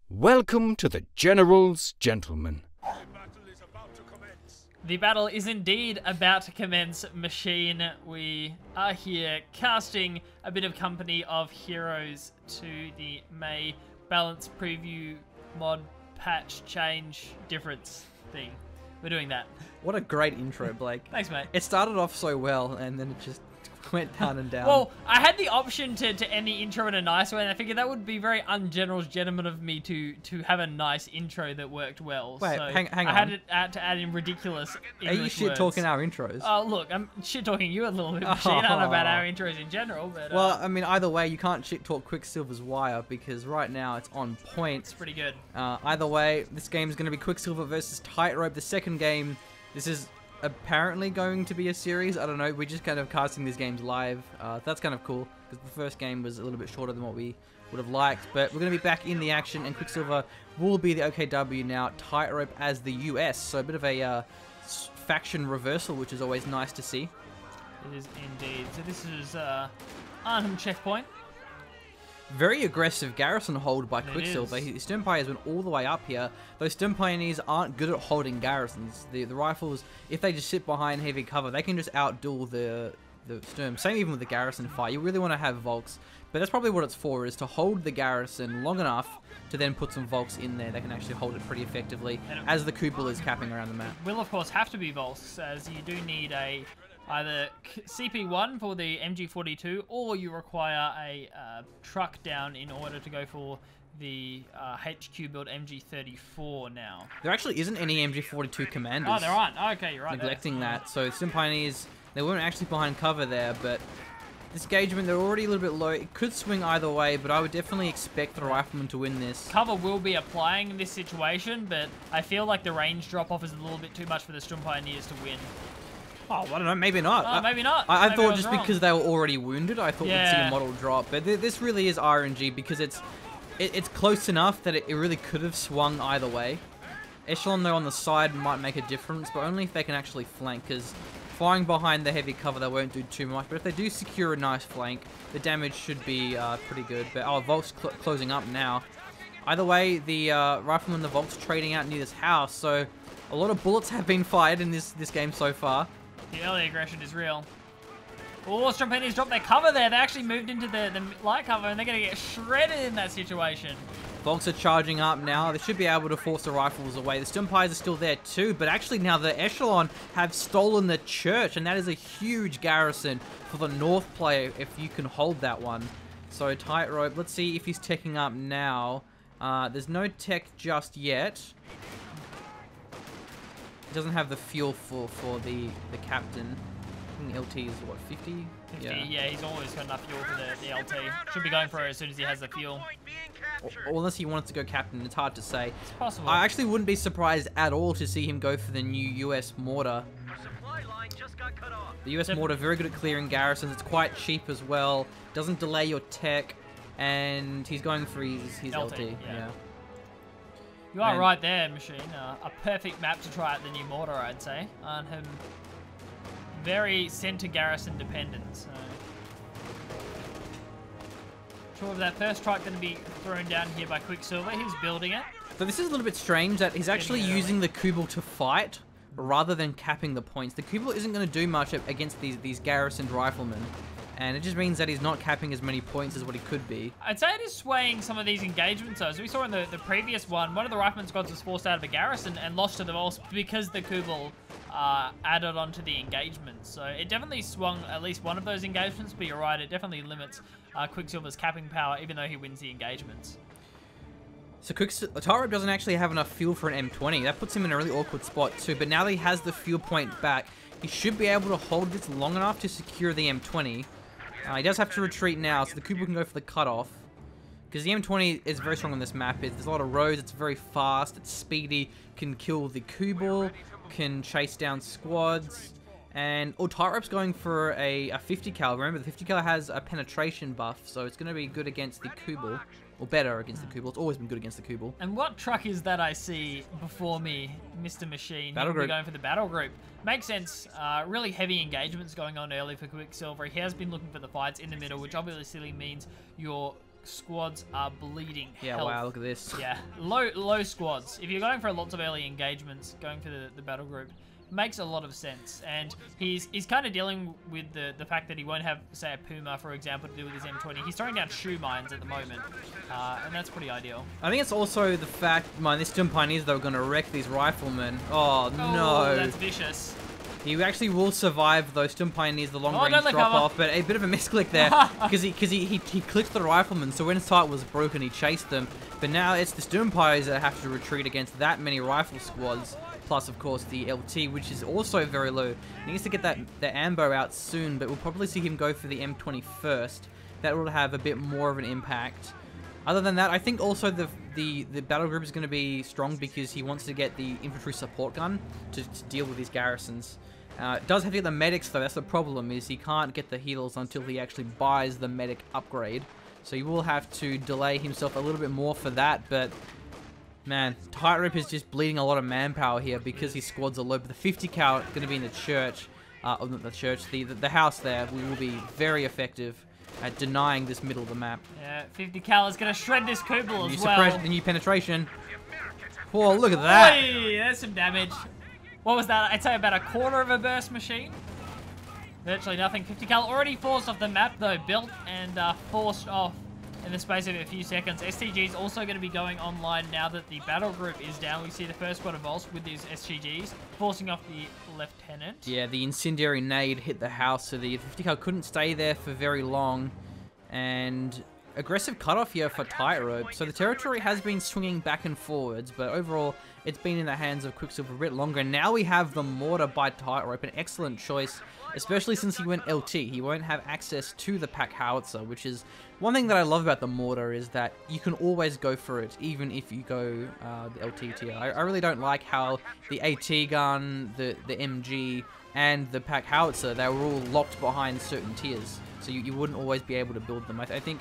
Welcome to the General's Gentlemen. The battle is indeed about to commence, Machine. We are here casting a bit of company of heroes to the May balance preview mod patch change difference thing. We're doing that. What a great intro, Blake. Thanks, mate. It started off so well, and then it just went down and down. Well, I had the option to end the intro in a nice way, and I figured that would be very ungeneral's gentleman of me to have a nice intro that worked well. Wait, so hang on. I had to add in ridiculous English Are you shit words. talking our intros? Oh, look, I'm shit talking you a little bit, Machine. I don't know about our intros in general, but... Well, I mean, either way, you can't shit talk Quicksilver's wire, because right now it's on point. it's pretty good. Either way, this game is going to be Quicksilver versus Tightrope. The second game, this is apparently going to be a series. I don't know. We're just kind of casting these games live. That's kind of cool, because the first game was a little bit shorter than what we would have liked. But we're going to be back in the action, and Quicksilver will be the OKW now, Tightrope as the US. So a bit of a faction reversal, which is always nice to see. It is indeed. So this is Arnhem checkpoint. Very aggressive garrison hold by It Quicksilver. is. His Sturm Pioneers went all the way up here. Those Sturm Pioneers aren't good at holding garrisons. The rifles, if they just sit behind heavy cover, they can just outduel the Sturm. Same even with the garrison fight. You really want to have Volks. But that's probably what it's for, is to hold the garrison long enough to then put some Volks in there. They can actually hold it pretty effectively as the Kubel is capping around the map. Will, of course, have to be Volks, as you do need either CP1 for the MG42, or you require a truck down in order to go for the HQ build MG34 now. There actually isn't any MG42 commanders. Oh, there aren't. Okay, you're right. Neglecting that. So Sturm Pioneers, they weren't actually behind cover there, but this engagement, they're already a little bit low. It could swing either way, but I would definitely expect the Rifleman to win this. Cover will be applying in this situation, but I feel like the range drop-off is a little bit too much for the Sturm Pioneers to win. Oh, I don't know, maybe not. Oh, maybe not. I Maybe thought was just wrong. because they were already wounded, I thought we'd see Yeah. a model drop. But this really is RNG, because it's close enough that it really could have swung either way. Echelon, though, on the side might make a difference, but only if they can actually flank, because firing behind the heavy cover, they won't do too much. But if they do secure a nice flank, the damage should be pretty good. But, oh, Volk's closing up now. Either way, the Rifleman and the Volk's trading out near this house, so a lot of bullets have been fired in this game so far. The early aggression is real. Oh, Sturm Pioneers dropped their cover there. They actually moved into the light cover, and they're going to get shredded in that situation. Volks are charging up now. They should be able to force the rifles away. The Sturm Pies are still there too, but actually now the Echelon have stolen the church, and that is a huge garrison for the North player if you can hold that one. So Tightrope, let's see if he's teching up now. There's no tech just yet. He doesn't have the fuel for the captain. I think LT is what, 50? 50, yeah, he's always got enough fuel for the LT. Should be going for it as soon as he has the fuel. Or unless he wanted to go captain, it's hard to say. It's possible. I actually wouldn't be surprised at all to see him go for the new US mortar. The US mortar, very good at clearing garrisons. It's quite cheap as well. Doesn't delay your tech. And he's going for his LT. Yeah. You are right there, Machine. A perfect map to try out the new mortar, I'd say. Arnhem, very center garrison dependent. So, sure of that first strike going to be thrown down here by Quicksilver. He's building it. So this is a little bit strange that he's actually using the Kubel to fight rather than capping the points. The Kubel isn't going to do much against these garrisoned riflemen. And it just means that he's not capping as many points as what he could be. I'd say it is swaying some of these engagements, though. As we saw in the previous one of the rifleman squads was forced out of a garrison and lost to the Volks because the Kubel added onto the engagement. So it definitely swung at least one of those engagements, but you're right, it definitely limits Quicksilver's capping power, even though he wins the engagements. So Tightrope doesn't actually have enough fuel for an M20. That puts him in a really awkward spot too. But now that he has the fuel point back, he should be able to hold this long enough to secure the M20. He does have to retreat now, so the Kubel can go for the cutoff. Because the M20 is very strong on this map. There's a lot of roads, it's very fast, it's speedy, can kill the Kubel, can chase down squads. And, oh, Tightrope's going for a 50 cal. Remember, the 50 cal has a penetration buff, so it's going to be good against the Kubel. Or better against the Kubel. It's always been good against the Kubel. And what truck is that I see before me, Mr. Machine? Battle He'll be group. going for the battle group. Makes sense. Really heavy engagements going on early for Quicksilver. He has been looking for the fights in the middle, which obviously means your squads are bleeding Yeah, health. wow, look at this. Yeah, low squads. If you're going for lots of early engagements, going for the battle group makes a lot of sense. And he's kind of dealing with the fact that he won't have, say, a Puma, for example, to do with his M20. He's throwing down shoe mines at the moment, and that's pretty ideal. I think it's also the fact, man, these Stim Pioneers, though, are going to wreck these riflemen. Oh, no. That's vicious. He actually will survive those Stim Pioneers, the long range don't let drop cover. off, but a bit of a misclick there because he clicked the rifleman, so when his sight was broken, he chased them. But now it's the Stim Pioneers that have to retreat against that many rifle squads, plus of course the LT, which is also very low. He needs to get the ambo out soon, but we'll probably see him go for the M20 first. That will have a bit more of an impact. Other than that, I think also the battle group is going to be strong because he wants to get the infantry support gun to deal with these garrisons. Does have to get the medics though. That's the problem, is he can't get the heals until he actually buys the medic upgrade. So he will have to delay himself a little bit more for that. But man, Tightrope is just bleeding a lot of manpower here because his squads are low. But the 50 cal going to be in the church, not the church, the house there. We will be very effective at denying this middle of the map. Yeah, 50 cal is going to shred this Kubel as well. Suppress the new penetration. Oh, look at that! Oy, there's some damage. What was that? I'd say about a quarter of a burst machine. Virtually nothing. 50 cal already forced off the map though, built and forced off in the space of a few seconds. STG is also going to be going online now that the battle group is down. We see the first squad of Volks with these STGs, forcing off the lieutenant. Yeah, the incendiary nade hit the house, so the 50 cal couldn't stay there for very long. And aggressive cutoff here for Tightrope. So the territory has been swinging back and forwards, but overall it's been in the hands of Quicksilver a bit longer. Now we have the mortar by Tightrope, an excellent choice, especially since he went LT. He won't have access to the pack howitzer, which is one thing that I love about the mortar, is that you can always go for it, even if you go the LT tier. I really don't like how the AT gun, the MG, and the pack howitzer, they were all locked behind certain tiers, so you wouldn't always be able to build them. I think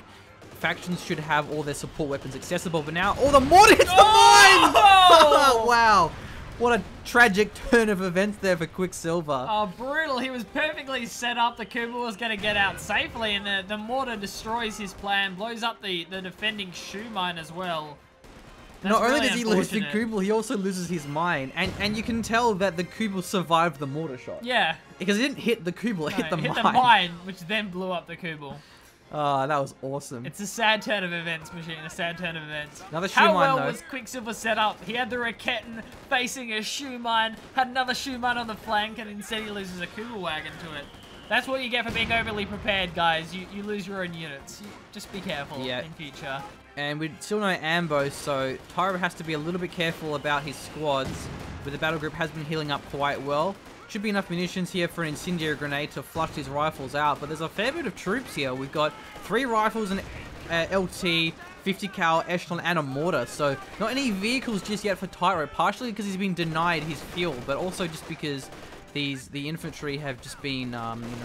factions should have all their support weapons accessible, but now the mortar hits the mine! Oh! Wow, what a tragic turn of events there for Quicksilver. Oh, brutal. He was perfectly set up. The Kubel was going to get out safely, and the mortar destroys his plan, blows up the defending shoe mine as well. That's Not only really does he lose the unfortunate. Kubel, he also loses his mine, and you can tell that the Kubel survived the mortar shot. Yeah. Because it didn't hit the Kubel, it hit the hit mine. the mine, which then blew up the Kubel. Oh, that was awesome. It's a sad turn of events, Machine. A sad turn of events. Another shoe How mine, well though. was Quicksilver set up? He had the Raketten facing a shoe mine, had another shoe mine on the flank, and instead he loses a Kubel wagon to it. That's what you get for being overly prepared, guys. You lose your own units. Just be careful in future. And we still no ambo, so Tyro has to be a little bit careful about his squads, but the battle group has been healing up quite well. Should be enough munitions here for an incendiary grenade to flush his rifles out, but there's a fair bit of troops here. We've got 3 rifles, an LT, 50 cal, echelon, and a mortar, so not any vehicles just yet for Tyro, partially because he's been denied his fuel, but also just because the infantry have just been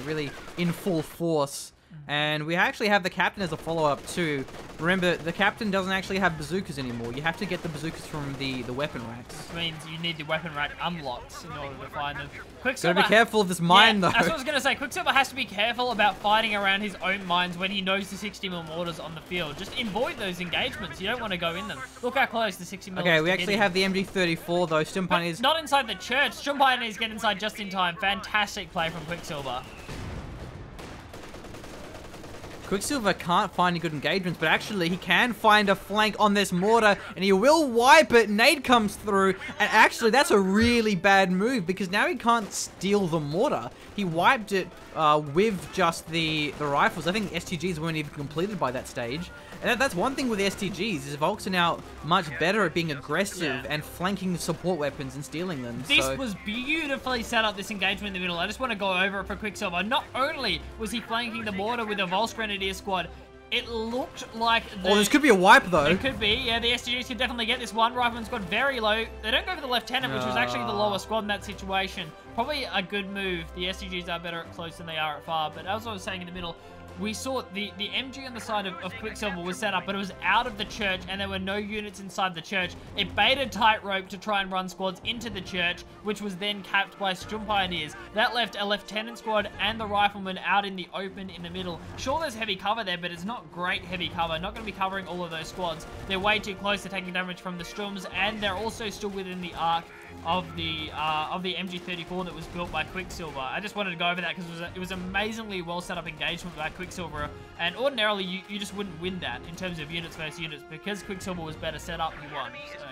really in full force. And we actually have the captain as a follow-up too. Remember, the captain doesn't actually have bazookas anymore. You have to get the bazookas from the weapon racks. Which means you need the weapon rack unlocked in order to find them. Gotta be careful of this mine, though. That's what I was going to say. Quicksilver has to be careful about fighting around his own mines when he knows the 60mm mortars on the field. Just avoid those engagements. You don't want to go in them. Look how close the 60mm Okay, we actually have the MG34, though. Stim Pioneers... Not inside the church. Stim Pioneers get inside just in time. Fantastic play from Quicksilver. Quicksilver can't find any good engagements, but actually he can find a flank on this mortar, and he will wipe it. Nade comes through, and actually that's a really bad move, because now he can't steal the mortar. He wiped it with just the rifles. I think STGs weren't even completed by that stage. And that's one thing with the STGs, is Volks are now much better at being aggressive and flanking support weapons and stealing them. This was beautifully set up, this engagement in the middle. I just want to go over it for Quicksilver. Not only was he flanking the mortar with a Volks Grenadier squad, it looked like this could be a wipe, though. It could be, yeah. The STGs could definitely get this one. Rifleman squad very low. They don't go for the lieutenant, which was actually the lower squad in that situation. Probably a good move. The STGs are better at close than they are at far, but as I was saying in the middle, we saw the MG on the side of Quicksilver was set up, but it was out of the church, and there were no units inside the church. It baited Tightrope to try and run squads into the church, which was then capped by Sturm Pioneers. That left a Lieutenant squad and the Rifleman out in the open in the middle. Sure, there's heavy cover there, but it's not great heavy cover. Not going to be covering all of those squads. They're way too close to taking damage from the Sturms, and they're also still within the arc of the MG34 that was built by Quicksilver. I just wanted to go over that because it was amazingly well set up engagement by Quicksilver, and ordinarily you just wouldn't win that in terms of units versus units. Because Quicksilver was better set up, he won. So.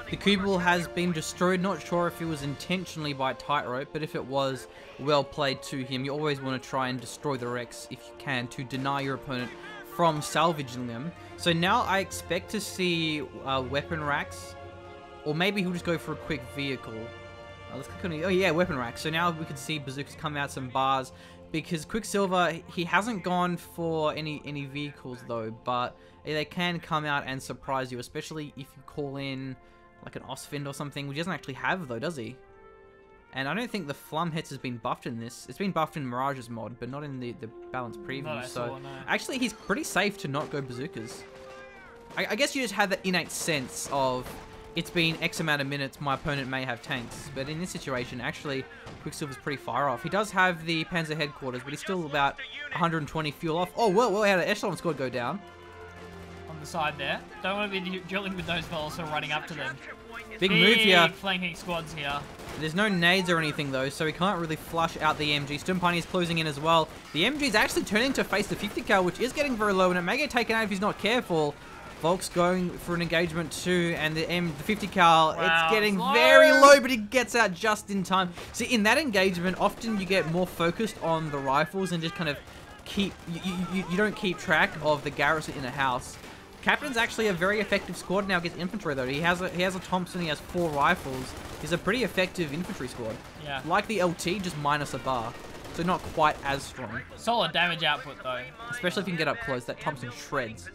The Kubel has been destroyed. Not sure if it was intentionally by Tightrope, but if it was, well played to him. You always want to try and destroy the wrecks if you can to deny your opponent from salvaging them. So now I expect to see weapon racks. Or maybe he'll just go for a quick vehicle. Let's click on it. Oh yeah, weapon rack. So now we can see bazookas come out, some bars. Because Quicksilver, he hasn't gone for any vehicles though. But they can come out and surprise you. Especially if you call in like an Osfind or something. Which he doesn't actually have though, does he? And I don't think the Flumhetz has been buffed in this. It's been buffed in Mirage's mod, but not in the balance preview. No. Actually, he's pretty safe to not go bazookas. I guess you just have that innate sense of... It's been X amount of minutes, my opponent may have tanks. But in this situation, actually, Quicksilver's pretty far off. He does have the Panzer headquarters, but he's still about 120 fuel off. Oh, well, how did Echelon squad go down? On the side there. Don't want to be drilling with those fellas or running up to them. Big move here. Flanking squads here. There's no nades or anything, though, so he can't really flush out the MG. Sturm Pioneer's closing in as well. The MG's actually turning to face the 50 cal, which is getting very low, and it may get taken out if he's not careful. Volk's going for an engagement too, and the 50 cal, wow, it's getting very low, but he gets out just in time. See, in that engagement, often you get more focused on the rifles and just kind of keep, you don't keep track of the garrison in a house. Captain's actually a very effective squad now against infantry though. He has a Thompson, he has 4 rifles. He's a pretty effective infantry squad. Yeah. Like the LT, just minus a bar. So not quite as strong. Solid damage output though. Especially if you can get up close, that Thompson shreds.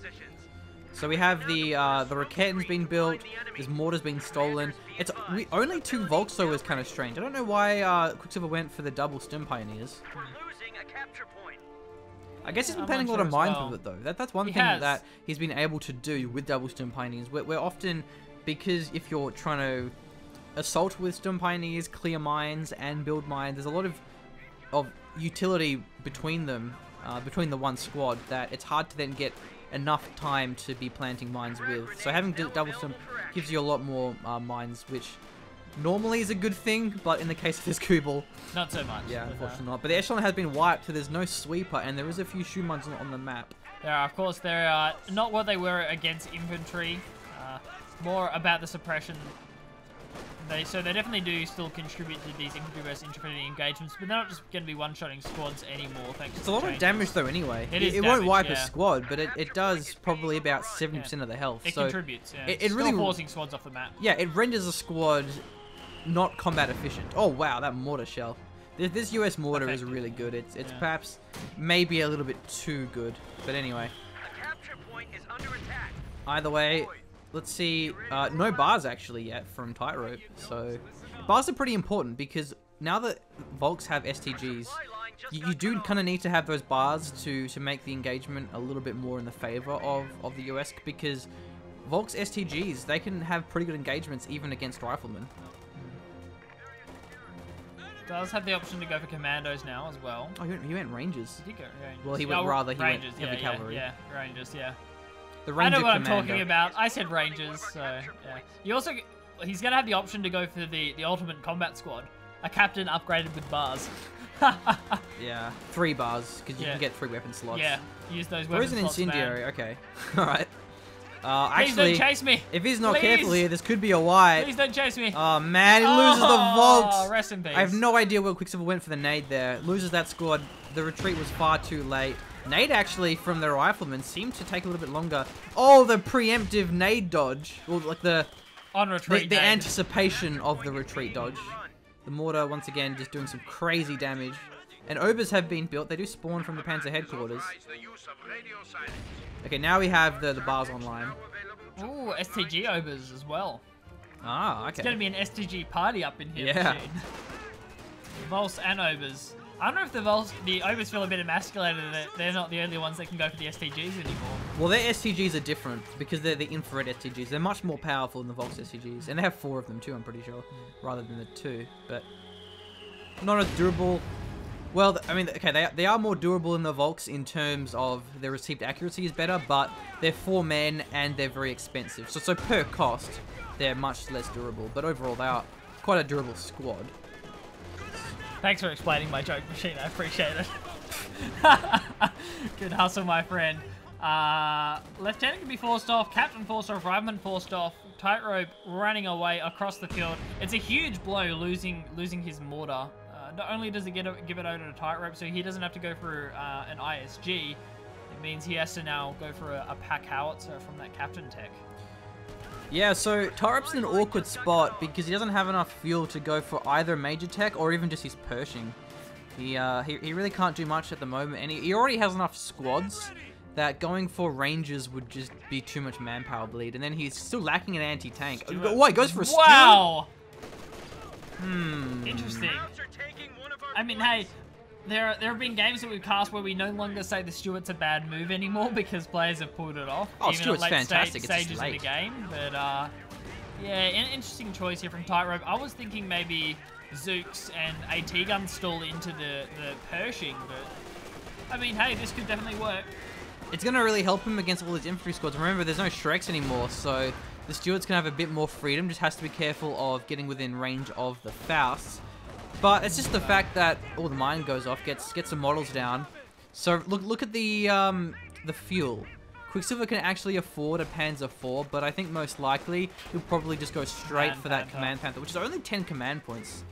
So we have the Raketten's been built, his mortar's been stolen. It's only 2 Volks though is kind of strange. I don't know why Quicksilver went for the double Sturm Pioneers. I guess he's been planning a lot of mines with it though. That's one thing that he's been able to do with double Sturm Pioneers. We're often, because if you're trying to assault with Sturm Pioneers, clear mines and build mines, there's a lot of utility between them, between the one squad, that it's hard to then get enough time to be planting mines with. So having double Sturm gives you a lot more mines, which normally is a good thing, but in the case of this Kubel, not so much. Yeah, unfortunately not. But the Echelon has been wiped, so there's no sweeper, and there is a few shoe mines on the map. There are, of course, they're not what they were against infantry, more about the suppression. So they definitely do still contribute to these infantry versus infantry engagements, but they're not just going to be one-shotting squads anymore. Thanks. It's a lot of damage though anyway. It won't wipe a squad, but it does probably about 70% of the health. It contributes, yeah. It really forcing squads off the map. Yeah, it renders a squad not combat efficient. Oh wow, that mortar shell. This US mortar is really good. It's perhaps maybe a little bit too good, but anyway. Either way, let's see. No bars actually yet from Tightrope. So bars are pretty important because now that Volks have STGs, you do kind of need to have those bars to make the engagement a little bit more in the favor of the US, because Volks STGs, they can have pretty good engagements even against riflemen. Does have the option to go for commandos now as well. Oh, he went Rangers. He did go Rangers. Well, he went Rangers, heavy cavalry. Yeah, Rangers, yeah. The Ranger I know what Commando. I'm talking about. I said Rangers, so yeah. You also, he's gonna have the option to go for the ultimate combat squad, a captain upgraded with bars. Yeah, 3 bars because you can get 3 weapon slots. Yeah, use those weapon slots. Where's an incendiary? Man. Okay, all right. Please actually, don't chase me. If he's not careful here, this could be a wipe. Please don't chase me. Oh man, he loses the Volks. Rest in peace. I have no idea where Quicksilver went for the nade there. Loses that squad. The retreat was far too late. Nade actually from the riflemen seemed to take a little bit longer. Oh, the preemptive nade dodge. Well, like the on retreat. The anticipation of the retreat dodge. The mortar once again just doing some crazy damage. And Obers have been built. They do spawn from the Panzer headquarters. Okay, now we have the bars online. Ooh, STG Obers as well. Ah, okay. It's going to be an STG party up in here. Yeah. Vols and Obers. I don't know if the Obers feel a bit emasculated that they're not the only ones that can go for the STGs anymore. Well, their STGs are different because they're the infrared STGs. They're much more powerful than the Volks STGs. And they have 4 of them too, I'm pretty sure, rather than the 2. But not as durable. Well, I mean, okay, they are more durable than the Volks in terms of their received accuracy is better, but they're 4 men and they're very expensive. So per cost, they're much less durable. But overall, they are quite a durable squad. Thanks for explaining my joke, Machine. I appreciate it. Good hustle, my friend. Lieutenant can be forced off. Captain forced off. Rifleman forced off. Tightrope running away across the field. It's a huge blow losing his mortar. Not only does it give it over to Tightrope, so he doesn't have to go for an ISG. It means he has to now go for a pack howitzer from that captain tech. Yeah, so Tightrope's in an awkward spot because he doesn't have enough fuel to go for either major tech or even just his Pershing. He really can't do much at the moment, and he already has enough squads that going for Rangers would just be too much manpower bleed, and then he's still lacking an anti-tank. Oh, he goes for a Steward? Wow! Interesting. I mean, hey, there have been games that we've cast where we no longer say the Stewart's a bad move anymore because players have pulled it off. Oh, even Stewart's at late fantastic. stages It's of the game. But yeah, an interesting choice here from Tightrope. I was thinking maybe Zooks and AT gun stall into the Pershing, but I mean, hey, this could definitely work. It's going to really help him against all his infantry squads. Remember, there's no Shreks anymore, so the Stewards can have a bit more freedom. Just has to be careful of getting within range of the Fausts. But it's just the fact that the mine goes off, gets some models down. So look at the fuel. Quicksilver can actually afford a Panzer IV, but I think most likely he'll probably just go straight for that Command Panther, which is only 10 command points,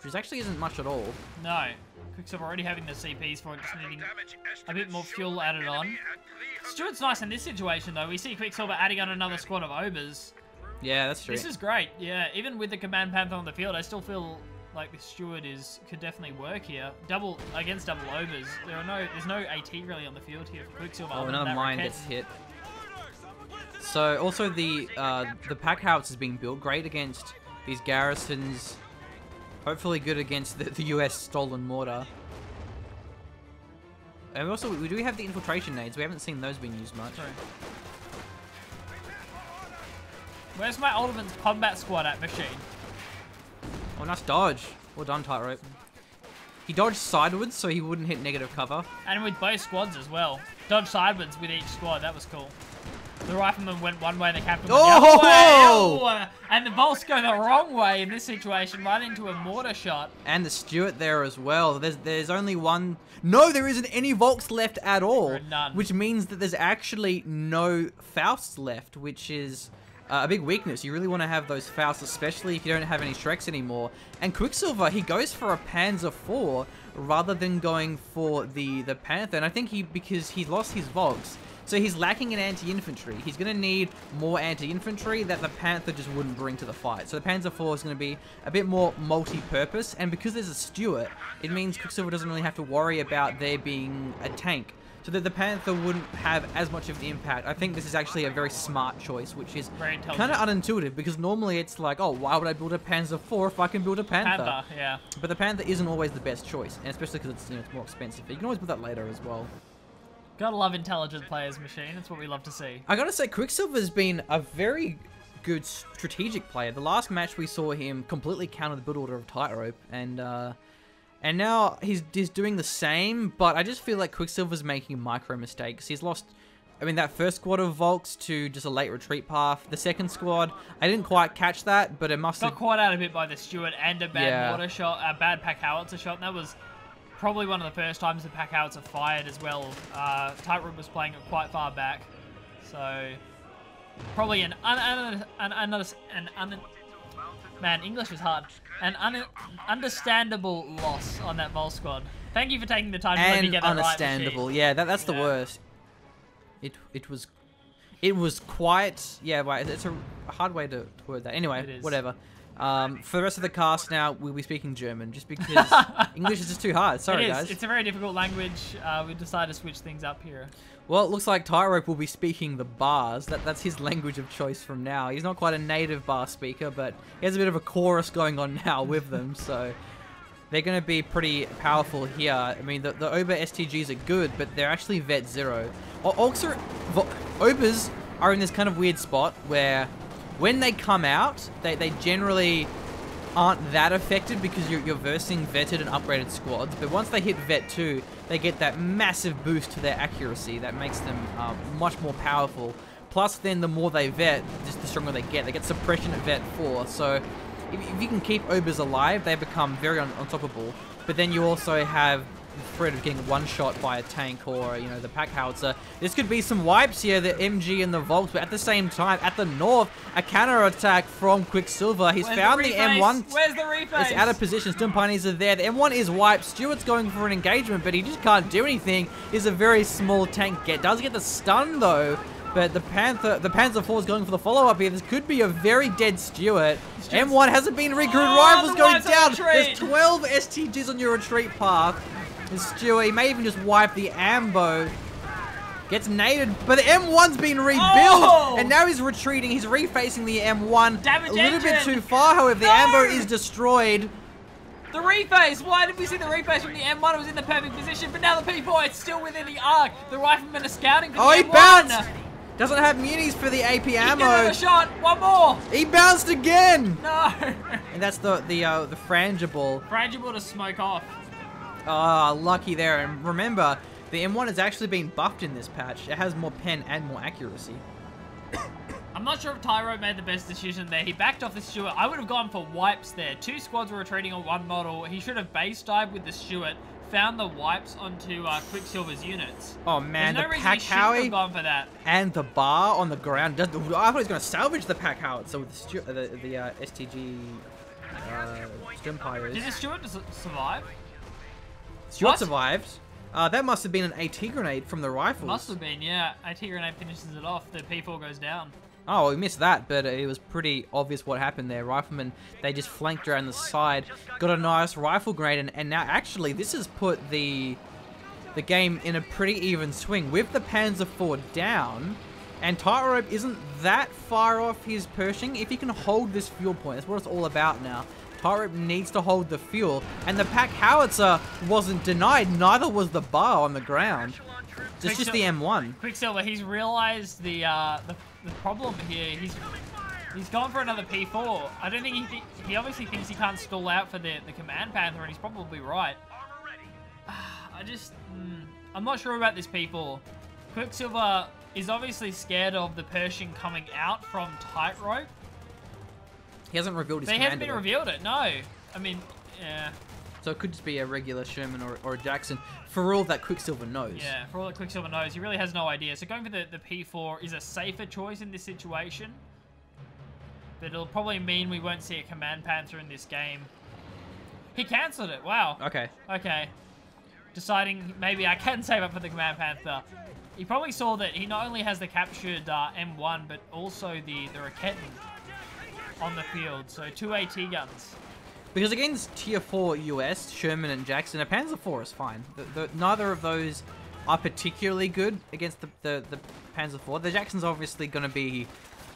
which actually isn't much at all. No. Quicksilver already having the CPs for it, just needing a bit more fuel added on. Stewart's nice in this situation, though. We see Quicksilver adding on another squad of Obers. Yeah, that's true. This is great. Yeah, even with the Command Panther on the field, I still feel like the Steward could definitely work here. Against double Obers. There's no AT really on the field here for Quicksilver. Oh, another mine gets hit. So also the pack house is being built great against these garrisons. Hopefully good against the US stolen mortar. And also we do have the infiltration nades. We haven't seen those being used much. Sorry. Where's my Ultimate's combat squad at, Machine? Oh, nice dodge. Well done, Tightrope. He dodged sideways so he wouldn't hit negative cover. And with both squads as well. Dodge sideways with each squad. That was cool. The Rifleman went one way and the Captain went the other way. And the Volks go the wrong way in this situation, right into a mortar shot. And the Stewart there as well. There's only one... No, there isn't any Volks left at all. None. Which means that there's actually no Fausts left, which is... a big weakness. You really want to have those Fausts, especially if you don't have any Shreks anymore. And Quicksilver, he goes for a Panzer IV rather than going for the Panther. And I think because he's lost his Volks, so he's lacking in anti-infantry. He's going to need more anti-infantry that the Panther just wouldn't bring to the fight. So the Panzer IV is going to be a bit more multi-purpose. And because there's a Stewart, it means Quicksilver doesn't really have to worry about there being a tank, so that the Panther wouldn't have as much of an impact. I think this is actually a very smart choice, which is kind of unintuitive, because normally it's like, oh, why would I build a Panzer IV if I can build a Panther? Yeah. But the Panther isn't always the best choice, and especially because it's, it's more expensive. You can always build that later as well. Gotta love intelligent players, Machine. That's what we love to see. I gotta say, Quicksilver's been a very good strategic player. The last match we saw him completely counter the build order of Tightrope, and now he's doing the same, but I just feel like Quicksilver's making micro mistakes. He's lost, I mean, that first squad of Volks to just a late retreat path. The second squad, I didn't quite catch that, but it must have... Got caught out a bit by the Steward and a bad mortar shot, a bad pack howitzer shot, and that was probably one of the first times the pack howitzer fired as well. Tightrope was playing it quite far back, so probably man, English is hard. An understandable loss on that Vol squad. Thank you for taking the time to let me get that right, understandable. Yeah, that's the worst. It was quite... Yeah, right, it's a hard way to word that. Anyway, whatever. For the rest of the cast now, we'll be speaking German, just because English is just too hard. Sorry, guys. It's a very difficult language. We decided to switch things up here. Well, it looks like Tightrope will be speaking the bars. That's his language of choice from now. He's not quite a native bar speaker, but he has a bit of a chorus going on now with them, so... they're going to be pretty powerful here. I mean, the Oba STGs are good, but they're actually Vet 0. Also, Obas are in this kind of weird spot where when they come out, they generally aren't that affected because you're versing vetted and upgraded squads. But once they hit Vet 2, they get that massive boost to their accuracy that makes them much more powerful. Plus, then the more they vet, just the stronger they get. They get suppression at Vet 4, so if you can keep Obas alive, they become very unstoppable. But then you also have the threat of getting one-shot by a tank or, you know, the pack howitzer. This could be some wipes here, the MG and the Volks, but at the same time, at the north, a counter-attack from Quicksilver. He's found the M1. Where's the reface? It's out of position. Stun Pioneers are there. The M1 is wiped. Stewart's going for an engagement, but he just can't do anything. He's a very small tank. Does get the stun, though. But the Panzer 4 is going for the follow-up here. This could be a very dead Stewart. M1 hasn't been regrouped. Rifles going down. There's 12 STGs on your retreat path. And Stewart, he may even just wipe the ambo. Gets naded, but the M1's been rebuilt. And now he's retreating. He's refacing the M1. Damage a little engine. bit too far, however. The ambo is destroyed. The reface! Why did we see the reface from the M1? It was in the perfect position, but now the P4, it's still within the arc. The riflemen are scouting for the M1. He bounced! Doesn't have munis for the AP ammo. Another shot. One more. He bounced again. No. And that's the frangible. Frangible to smoke off. Ah, lucky there. And remember, the M1 has actually been buffed in this patch. It has more pen and more accuracy. I'm not sure if Tightrope made the best decision there. He backed off the Stewart. I would have gone for wipes there. 2 squads were retreating on one model. He should have base dived with the Stewart. Found the wipes onto Quicksilver's units. Oh man, There's no the reason pack he shouldn't have howie gone for that. and the bar on the ground. I thought he was going to salvage the pack howie. So with the STG Stimpires. Did the Stewart survive? Stewart survived. That must have been an AT grenade from the rifles. Must have been, yeah. AT grenade finishes it off. The P4 goes down. Oh, we missed that, but it was pretty obvious what happened there. Riflemen, they just flanked around the side, got a nice rifle grenade, and now actually this has put the game in a pretty even swing with the Panzer IV down, and Tightrope isn't that far off his Pershing. If he can hold this fuel point, that's what it's all about now. Tightrope needs to hold the fuel, and the pack howitzer wasn't denied, neither was the bar on the ground. It's just the M1. Quicksilver, he's realized the problem here. He's gone for another P4. I don't think he obviously thinks he can't stall out for the Command Panther, and he's probably right. I'm not sure about this P4. Quicksilver is obviously scared of the Pershing coming out from Tightrope. He hasn't revealed his He commander. hasn't been revealed it, no. I mean, yeah. So it could just be a regular Sherman or a Jackson, for all that Quicksilver knows. Yeah, for all that Quicksilver knows, he really has no idea. So going for the P4 is a safer choice in this situation. But it'll probably mean we won't see a Command Panther in this game. He cancelled it, wow. Okay. Okay. Deciding maybe I can save up for the Command Panther. He probably saw that he not only has the captured M1, but also the Raketten on the field. So 2 AT guns. Because against Tier 4 US, Sherman and Jackson, a Panzer IV is fine. Neither of those are particularly good against the Panzer IV. The Jackson's obviously going to be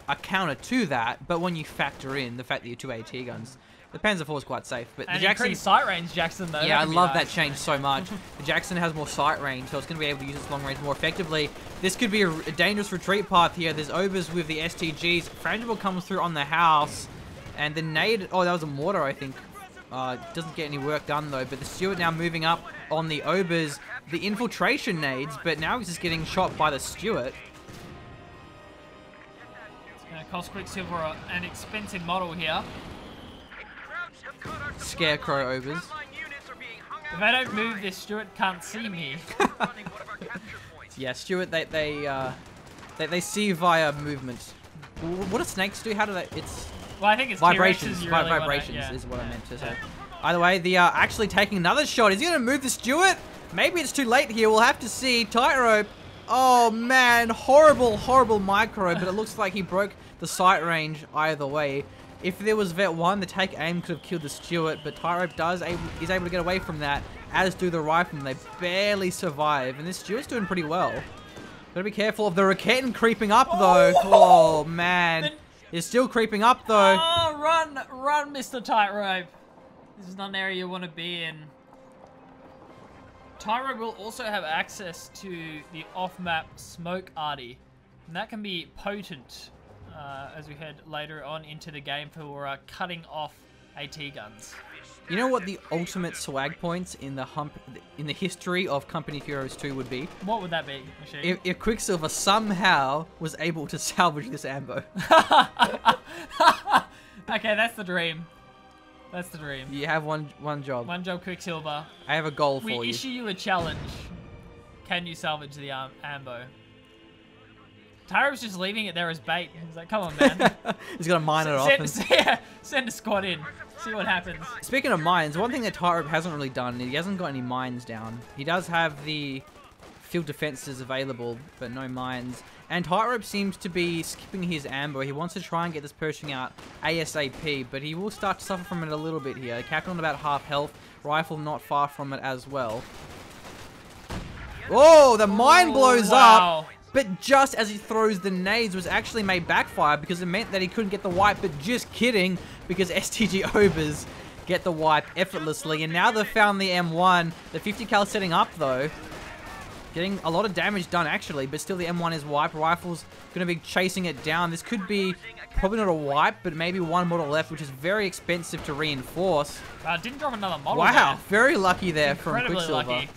a counter to that, but when you factor in the fact that you're 2 AT guns, the Panzer IV is quite safe. But And the Jackson, increased sight range Jackson though. yeah, I That'd be love nice. that change so much. The Jackson has more sight range, so it's going to be able to use its long range more effectively. This could be a dangerous retreat path here. There's Obas with the STGs. Frangible comes through on the house, and the nade. Oh, that was a mortar, I think. Doesn't get any work done though, but the Stewart now moving up on the Obas, the infiltration nades, but now he's just getting shot by the Stewart. It's going to cost Quicksilver an expensive model here. Scarecrow Obas. If I don't move, this Stewart can't see me. Yeah, Stewart, they see via movement. What do snakes do? How do they? It's Well, I think it's vibrations. T-Rexes you really Vibrations wanna, yeah. is what I meant to say. Yeah. Either way, they are actually taking another shot. Is he going to move the Stewart? Maybe it's too late here. We'll have to see. Tightrope. Oh, man. Horrible, horrible micro, but it looks like he broke the sight range either way. If there was Vet 1, the take aim could have killed the Stewart, but Tightrope is able to get away from that, as do the Riflemen. They barely survive, and this Stewart's doing pretty well. Gotta be careful of the Raketten creeping up, though. Oh, man. It's still creeping up, though. Oh, run, Mr. Tightrope. This is not an area you want to be in. Tightrope will also have access to the off-map smoke arty, and that can be potent as we head later on into the game for cutting off AT guns. You know what the ultimate swag points in the history of Company of Heroes 2 would be? What would that be, Machine? If Quicksilver somehow was able to salvage this ambo. Okay, that's the dream. That's the dream. You have one job. One job, Quicksilver. I have a goal for you. We issue you a challenge. Can you salvage the ambo? Tyrope's just leaving it there as bait. He's like, come on, man. He's gonna mine it off. Send a squad in. See what happens. Speaking of mines, one thing that Tightrope hasn't really done, he hasn't got any mines down. He does have the field defenses available, but no mines. And Tightrope seems to be skipping his ambo. He wants to try and get this Pershing out ASAP, but he will start to suffer from it a little bit here. Captain on about half health, rifle not far from it as well. Oh, the mine blows up! But just as he throws the nades was actually made backfire because it meant that he couldn't get the wipe, but just kidding, because STG Obers get the wipe effortlessly. And now they've found the M1. The 50 cal setting up though. Getting a lot of damage done actually, but still the M1 is wiped. Rifle's going to be chasing it down. This could be probably not a wipe, but maybe one model left, which is very expensive to reinforce. Didn't drop another model. Wow, very lucky there from Incredibly Quicksilver. Lucky.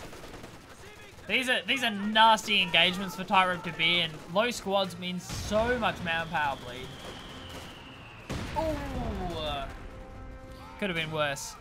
These are nasty engagements for Tightrope to be in. Low squads means so much manpower bleed. Ooh. Could have been worse.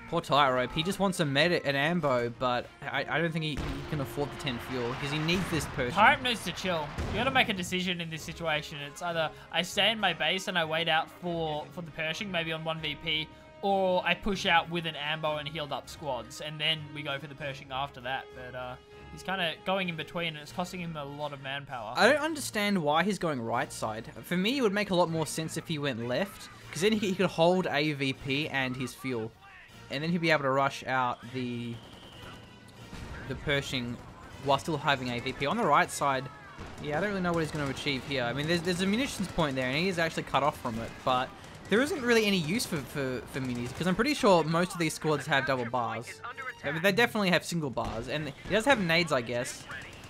Poor Tightrope. He just wants an ambo, but I don't think he can afford the 10 fuel because he needs this Pershing. Tightrope needs to chill. You got to make a decision in this situation. It's either I stay in my base and I wait out for the Pershing, maybe on 1VP, or I push out with an ambo and healed up squads, and then we go for the Pershing after that. But he's kind of going in between, and it's costing him a lot of manpower. I don't understand why he's going right side. For me, it would make a lot more sense if he went left, because then he could hold AVP and his fuel, and then he'd be able to rush out the Pershing while still having AVP. On the right side, yeah, I don't really know what he's going to achieve here. I mean, there's a munitions point there, and he is actually cut off from it, but there isn't really any use for minis, because I'm pretty sure most of these squads have double bars. I mean, they definitely have single bars, and he does have nades, I guess.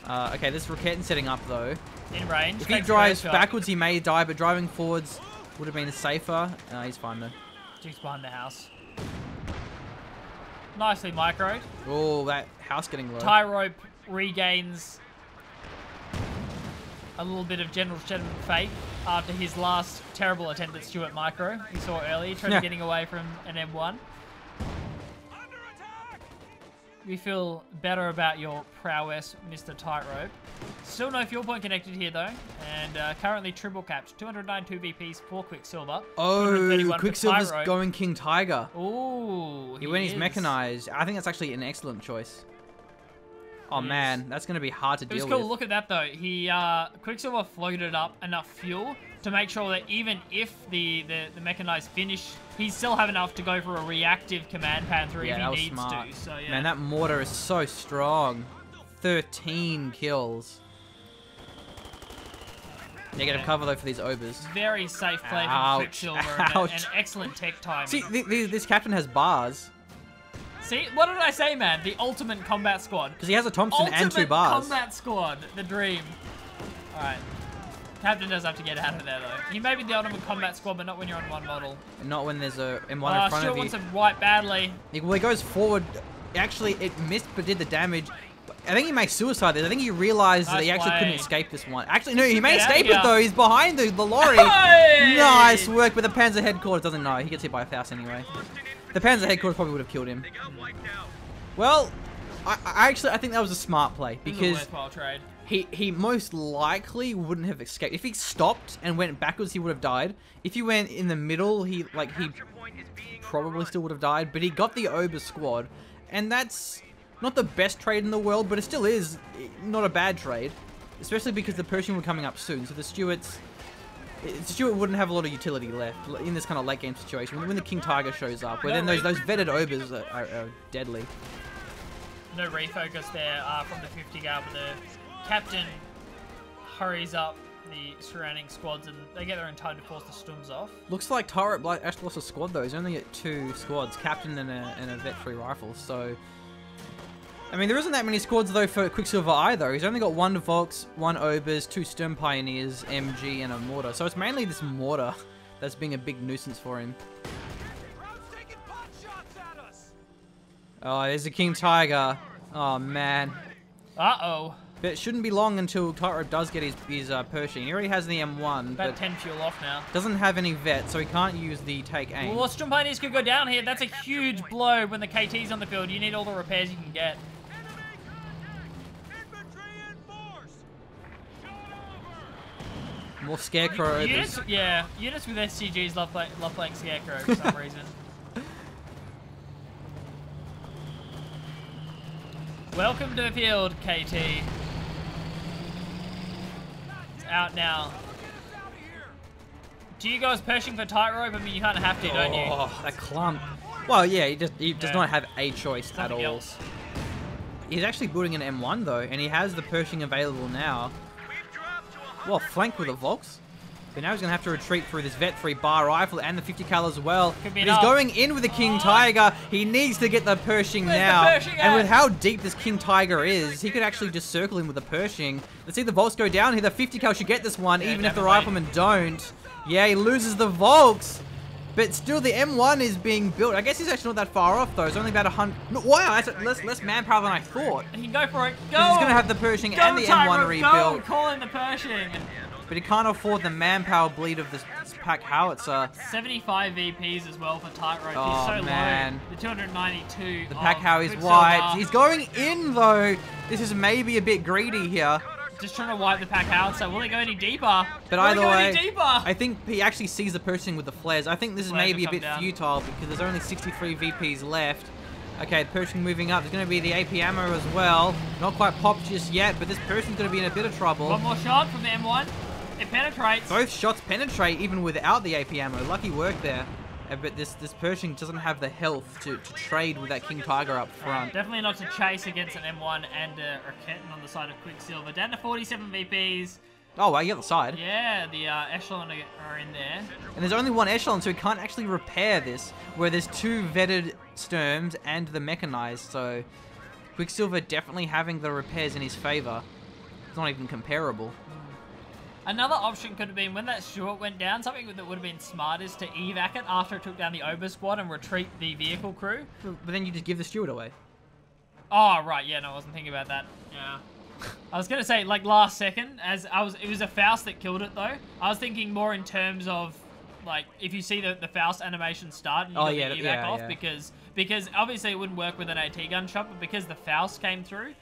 Okay, this Raketin setting up, though. In range. If he drives backwards, he may die, but driving forwards would have been safer. He's fine, though. Jigs behind the house. Nicely microed. Oh, that house getting low. Tightrope regains a little bit of general sentiment fake after his last terrible attempt at Stuart micro. We saw earlier, getting away from an M1. We feel better about your prowess, Mr. Tightrope. Still no fuel point connected here, though. And currently triple capped. 292 VPs for Quicksilver. Oh, Quicksilver's going King Tiger. Ooh, he went his mechanized. I think that's actually an excellent choice. Oh man, that's going to be hard to deal with. It was cool. Look at that though. He Quicksilver floated up enough fuel to make sure that even if the mechanized finish, he still have enough to go for a reactive command panther if he needs to. So yeah. Man, that mortar is so strong. 13 kills. They're going to cover though for these Obers. Very safe play from Quicksilver and excellent tech timing. See, this captain has bars. See, what did I say, man? The ultimate combat squad. Because he has a Thompson and 2 bars. Ultimate combat squad. The dream. Alright. Captain does have to get out of there, though. He may be the ultimate combat squad, but not when you're on one model. And not when there's a M1 in front Stuart of you. wants to wipe badly. Well, he goes forward. Actually, it missed, but did the damage. I think he made suicide there. I think he realized that he actually couldn't escape this one. Actually, no, he may escape it, though. He's behind the lorry. Hey! Nice work, but the Panzer headquarters doesn't know. He gets hit by a Faust anyway. The Panzer headquarters probably would have killed him. Well, I think that was a smart play because he most likely wouldn't have escaped. If he stopped and went backwards, he would have died. If he went in the middle, he probably still would have died. But he got the Ober squad, and that's not the best trade in the world, but it still is not a bad trade, especially because the Pershing were coming up soon. So the Stuart wouldn't have a lot of utility left in this kind of late game situation when the King Tiger shows up, where then those vetted Obers are deadly. No refocus there from the 50 gal, but the captain hurries up the surrounding squads, and they get there in time to force the Stums off. Looks like Tightrope actually lost a squad though. He's only at 2 squads, captain and a vet 3 rifle. So, I mean, there isn't that many squads though for Quicksilver either. He's only got 1 Vox, 1 Obers, 2 Sturm Pioneers, MG, and a mortar. So it's mainly this mortar that's being a big nuisance for him. Oh, there's a King Tiger. Oh man. Uh-oh. But it shouldn't be long until Tightrope does get his Pershing. He already has the M1, About but 10 fuel off now. doesn't have any vet, so he can't use the take aim. Well, Sturm Pioneers could go down here. That's a huge blow when the KT's on the field. You need all the repairs you can get. More Scarecrow. Units, yeah, units with SCGs love playing Scarecrow for some reason. Welcome to the field, KT. It's out now. Do you guys Pershing for Tightrope? I mean, you kind of have to, don't you? Oh, that clump. Well, yeah, he does not have a choice at all. Else. He's actually building an M1 though, and he has the Pershing available now. Well, flanked with a Vox. But now he's going to have to retreat through this Vet 3 bar rifle and the 50 cal as well. But he's going in with the King Tiger. He needs to get the Pershing now. And with how deep this King Tiger is, he could actually just circle him with the Pershing. Let's see the Volks go down here. The 50 cal should get this one, even if the Riflemen don't. Yeah, he loses the Volks. But still, the M1 is being built. I guess he's actually not that far off, though. It's only about 100... No, wow, that's less manpower than I thought. He can go for it. Go! He's going to have the Pershing and the M1 rebuilt. Go! Call in the Pershing. But he can't afford the manpower bleed of this pack howitzer. 75 VPs as well for Tightrope. Oh, He's so man. low. The 292. The pack how is wiped. He's going in, though. This is maybe a bit greedy here. Just trying to wipe the pack howitzer. Will he go any deeper? But either way, I think he actually sees the Pershing with the flares. I think this is maybe a bit futile because there's only 63 VPs left. Okay, the Pershing moving up. There's going to be the AP ammo as well. Not quite popped just yet, but this Pershing's going to be in a bit of trouble. One more shot from the M1. It penetrates. Both shots penetrate even without the AP ammo. Lucky work there. But this Pershing doesn't have the health to trade with that King Tiger up front. Definitely not to chase against an M1 and a Raketten on the side of Quicksilver. Down to 47 VPs. Oh, well, you got the side. Yeah, the Echelon are in there. And there's only 1 Echelon, so he can't actually repair this, where there's 2 vetted Sturms and the mechanized, so Quicksilver definitely having the repairs in his favor. It's not even comparable. Another option could have been when that Stuart went down, something that would have been smart is to evac it after it took down the Ober squad and retreat the vehicle crew. But then you just give the Stuart away. Oh, right. Yeah, no, I wasn't thinking about that. Yeah. I was going to say, like, last second, it was a Faust that killed it, though. I was thinking more in terms of, like, if you see the Faust animation start and you get the evac off, because obviously it wouldn't work with an AT gunshot, but because the Faust came through,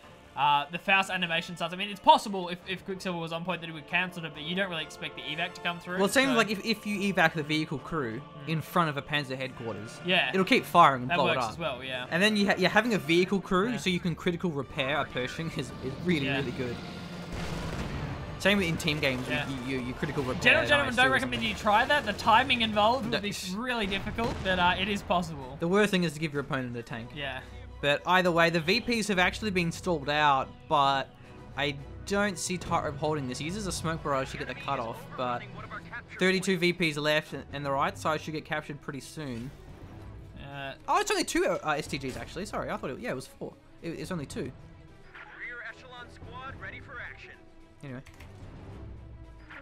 the Faust animation starts. I mean, it's possible if Quicksilver was on point that he would cancel it, but you don't really expect the evac to come through. Well, it seems like if you evac the vehicle crew in front of a Panzer headquarters, yeah, it'll keep firing and blow it up. That works as well, yeah. And then you're having a vehicle crew, so you can critical repair a Pershing is really, really good. Same in team games, you critical repair. Gentlemen, don't recommend you try that. The timing involved would be really difficult, but it is possible. The worst thing is to give your opponent a tank. Yeah. But either way, the VPs have actually been stalled out, but I don't see Tightrope holding this. He uses a smoke barrage to get the cutoff, but 32 VPs left, and the right side should get captured pretty soon. Oh, it's only 2 STGs actually. Sorry, I thought it was 4. It's only 2. Rear echelon squad ready for action. Anyway.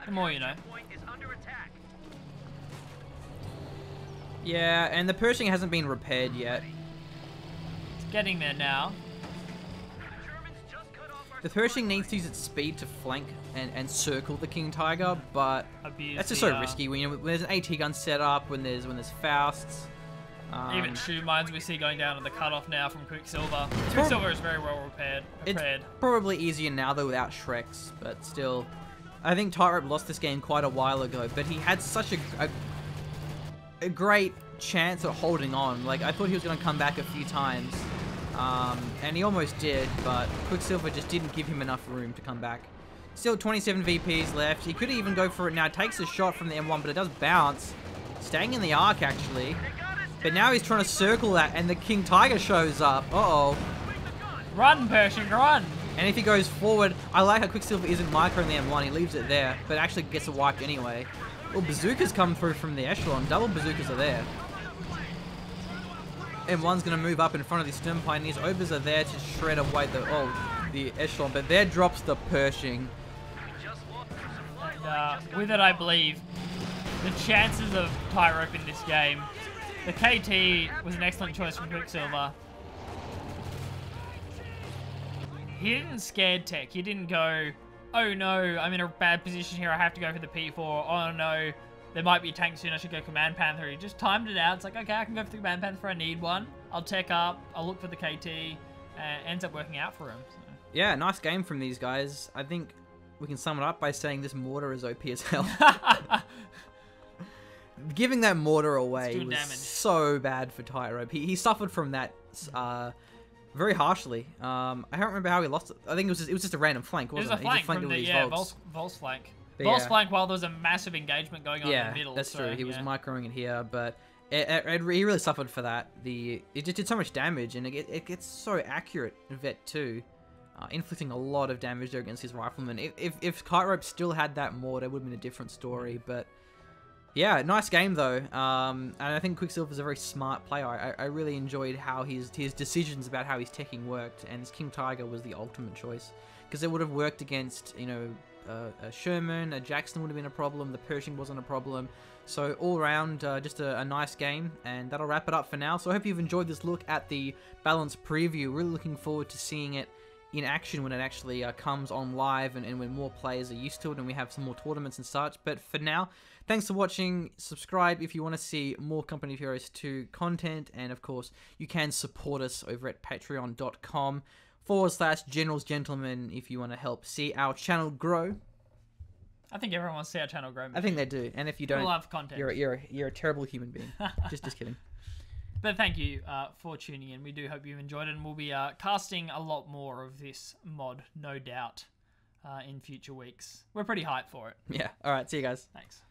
The more you know. Point is under attack. Yeah, and the Pershing hasn't been repaired yet. Getting there now. The Pershing needs to use its speed to flank and circle the King Tiger, but that's just so risky. When there's an AT gun set up, when there's Fausts. Even shoe mines we see going down on the cutoff now from Quicksilver. Quicksilver is very well prepared. It's probably easier now though without Shreks, but still. I think Tightrope lost this game quite a while ago, but he had such a great chance at holding on. Like, I thought he was going to come back a few times, and he almost did, but Quicksilver just didn't give him enough room to come back. Still 27 VPs left. He could even go for it now. Takes a shot from the M1, but it does bounce. Staying in the arc, actually. But now he's trying to circle that, and the King Tiger shows up. Uh-oh. Run, Pershing, run! And if he goes forward, I like how Quicksilver isn't micro in the M1. He leaves it there, but actually gets it wiped anyway. Well, bazookas come through from the echelon. Double bazookas are there. M1's going to move up in front of the Stern Pioneers. Obers are there to shred away the echelon, but there drops the Pershing. And with it, I believe, the chances of Tightrope in this game. The KT was an excellent choice from Quicksilver. He didn't scared tech. He didn't go, oh no, I'm in a bad position here. I have to go for the P4. Oh no, there might be a tank soon. I should go Command Panther. He just timed it out. It's like, okay, I can go for the Command Panther if I need one. I'll tech up. I'll look for the KT. And ends up working out for him. So. Yeah, nice game from these guys. I think we can sum it up by saying this mortar is OP as hell. Giving that mortar away was so bad for Tightrope. He suffered from that very harshly. I don't remember how he lost it. I think it was just a random flank, wasn't it? It was a flank from the Vol's flank. Vol's flank while there was a massive engagement going on in the middle. That's so, true. He was microing it here, but he really suffered for that. It just did so much damage, and it gets so accurate in Vet 2. Inflicting a lot of damage there against his rifleman. If Tightrope still had that mortar, it would have been a different story, but yeah, nice game though. And I think Quicksilver's a very smart player. I really enjoyed how his decisions about how his teching worked, and his King Tiger was the ultimate choice. Because it would have worked against, you know, a Sherman, a Jackson would have been a problem, the Pershing wasn't a problem. So all around, just a nice game, and that'll wrap it up for now. So I hope you've enjoyed this look at the balanced preview. Really looking forward to seeing it in action when it actually comes on live and when more players are used to it and we have some more tournaments and such. But for now, thanks for watching. Subscribe if you want to see more Company of Heroes 2 content, and of course you can support us over at patreon.com/generalsgentlemen if you want to help see our channel grow. I think everyone wants to see our channel grow. I think they do, and if you don't, we'll have content. You're a terrible human being. just kidding. But thank you for tuning in. We do hope you've enjoyed it, and we'll be casting a lot more of this mod, no doubt, in future weeks. We're pretty hyped for it. Yeah. All right. See you guys. Thanks.